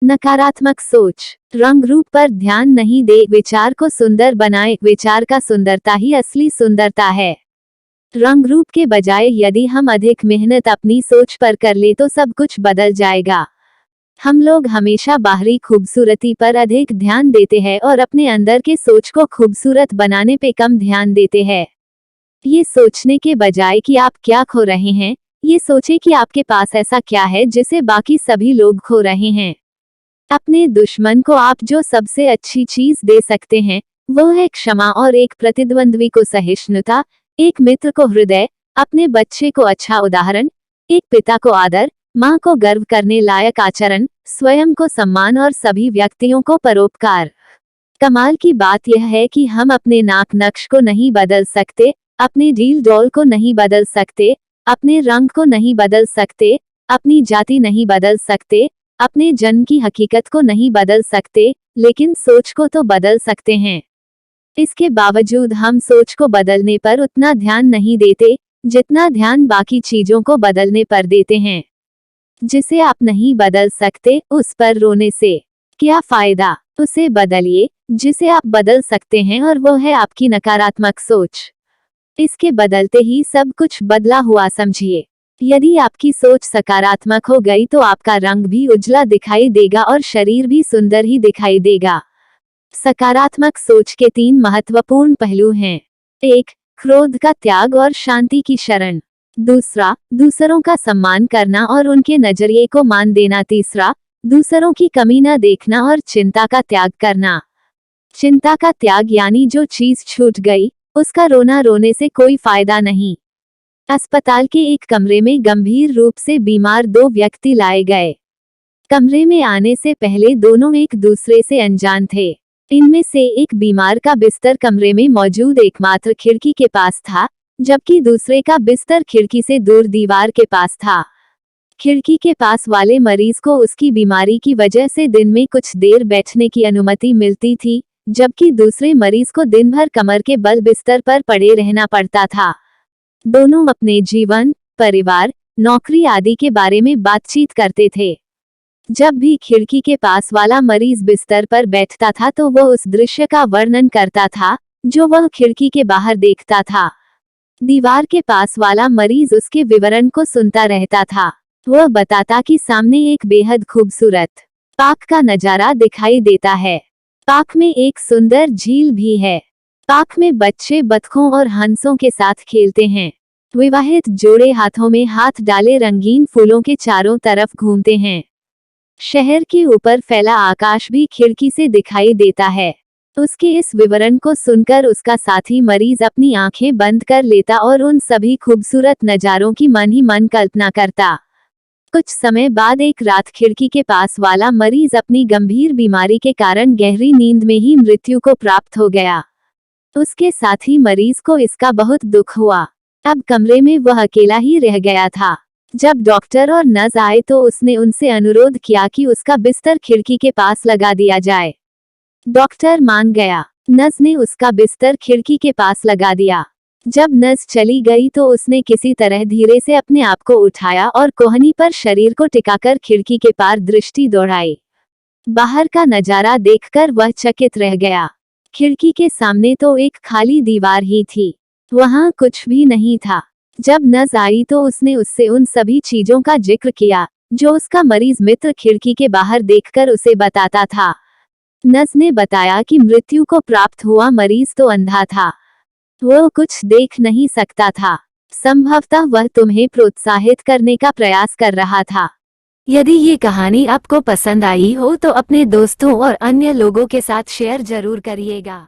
नकारात्मक सोच। रंग रूप पर ध्यान नहीं दे, विचार को सुंदर बनाए। विचार का सुंदरता ही असली सुंदरता है। रंग रूप के बजाय यदि हम अधिक मेहनत अपनी सोच पर कर ले तो सब कुछ बदल जाएगा। हम लोग हमेशा बाहरी खूबसूरती पर अधिक ध्यान देते हैं और अपने अंदर के सोच को खूबसूरत बनाने पे कम ध्यान देते हैं। ये सोचने के बजाय कि आप क्या खो रहे हैं, ये सोचे कि आपके पास ऐसा क्या है जिसे बाकी सभी लोग खो रहे हैं। अपने दुश्मन को आप जो सबसे अच्छी चीज दे सकते हैं वो है क्षमा, और एक प्रतिद्वंद्वी को सहिष्णुता, एक मित्र को हृदय, अपने बच्चे को अच्छा उदाहरण, एक पिता को आदर, माँ को गर्व करने लायक आचरण, स्वयं को सम्मान और सभी व्यक्तियों को परोपकार। कमाल की बात यह है कि हम अपने नाक नक्श को नहीं बदल सकते, अपने डील डॉल को नहीं बदल सकते, अपने रंग को नहीं बदल सकते, अपनी जाति नहीं बदल सकते, अपने जन्म की हकीकत को नहीं बदल सकते, लेकिन सोच को तो बदल सकते हैं। इसके बावजूद हम सोच को बदलने पर उतना ध्यान नहीं देते जितना ध्यान बाकी चीजों को बदलने पर देते हैं। जिसे आप नहीं बदल सकते उस पर रोने से क्या फायदा, उसे बदलिए जिसे आप बदल सकते हैं, और वो है आपकी नकारात्मक सोच। इसके बदलते ही सब कुछ बदला हुआ समझिए। यदि आपकी सोच सकारात्मक हो गई तो आपका रंग भी उजला दिखाई देगा और शरीर भी सुंदर ही दिखाई देगा। सकारात्मक सोच के 3 महत्वपूर्ण पहलू हैं। 1. क्रोध का त्याग और शांति की शरण। दूसरा, दूसरों का सम्मान करना और उनके नजरिए को मान देना। तीसरा, दूसरों की कमी न देखना और चिंता का त्याग करना। चिंता का त्याग यानी जो चीज छूट गई उसका रोना रोने से कोई फायदा नहीं। अस्पताल के एक कमरे में गंभीर रूप से बीमार 2 व्यक्ति लाए गए। कमरे में आने से पहले दोनों एक दूसरे से अनजान थे। इनमें से एक बीमार का बिस्तर कमरे में मौजूद एकमात्र खिड़की के पास था, जबकि दूसरे का बिस्तर खिड़की से दूर दीवार के पास था। खिड़की के पास वाले मरीज को उसकी बीमारी की वजह से दिन में कुछ देर बैठने की अनुमति मिलती थी, जबकि दूसरे मरीज को दिन भर कमर के बल बिस्तर पर पड़े रहना पड़ता था। दोनों अपने जीवन, परिवार, नौकरी आदि के बारे में बातचीत करते थे। जब भी खिड़की के पास वाला मरीज बिस्तर पर बैठता था तो वह उस दृश्य का वर्णन करता था जो वह खिड़की के बाहर देखता था। दीवार के पास वाला मरीज उसके विवरण को सुनता रहता था। वह बताता कि सामने एक बेहद खूबसूरत पार्क का नजारा दिखाई देता है। पार्क में एक सुंदर झील भी है। पार्क में बच्चे बतखों और हंसों के साथ खेलते हैं। विवाहित जोड़े हाथों में हाथ डाले रंगीन फूलों के चारों तरफ घूमते हैं। शहर के ऊपर फैला आकाश भी खिड़की से दिखाई देता है। उसके इस विवरण को सुनकर उसका साथी मरीज अपनी आंखें बंद कर लेता और उन सभी खूबसूरत नजारों की मन ही मन कल्पना करता। कुछ समय बाद एक रात खिड़की के पास वाला मरीज अपनी गंभीर बीमारी के कारण गहरी नींद में ही मृत्यु को प्राप्त हो गया। उसके साथी मरीज को इसका बहुत दुख हुआ। अब कमरे में वह अकेला ही रह गया था। जब डॉक्टर और नर्स आए तो उसने उनसे अनुरोध किया कि उसका बिस्तर खिड़की के पास लगा दिया जाए। डॉक्टर मान गया। नर्स ने उसका बिस्तर खिड़की के पास लगा दिया। जब नर्स चली गई तो उसने किसी तरह धीरे से अपने आप को उठाया और कोहनी पर शरीर को टिकाकर खिड़की के पार दृष्टि दौड़ाई। बाहर का नजारा देखकर वह चकित रह गया। खिड़की के सामने तो एक खाली दीवार ही थी, वहां कुछ भी नहीं था। जब नर्स आई तो उसने उससे उन सभी चीजों का जिक्र किया जो उसका मरीज मित्र खिड़की के बाहर देखकर उसे बताता था। नर्स ने बताया कि मृत्यु को प्राप्त हुआ मरीज तो अंधा था, वो कुछ देख नहीं सकता था। संभवतः वह तुम्हें प्रोत्साहित करने का प्रयास कर रहा था। यदि ये कहानी आपको पसंद आई हो तो अपने दोस्तों और अन्य लोगों के साथ शेयर जरूर करिएगा।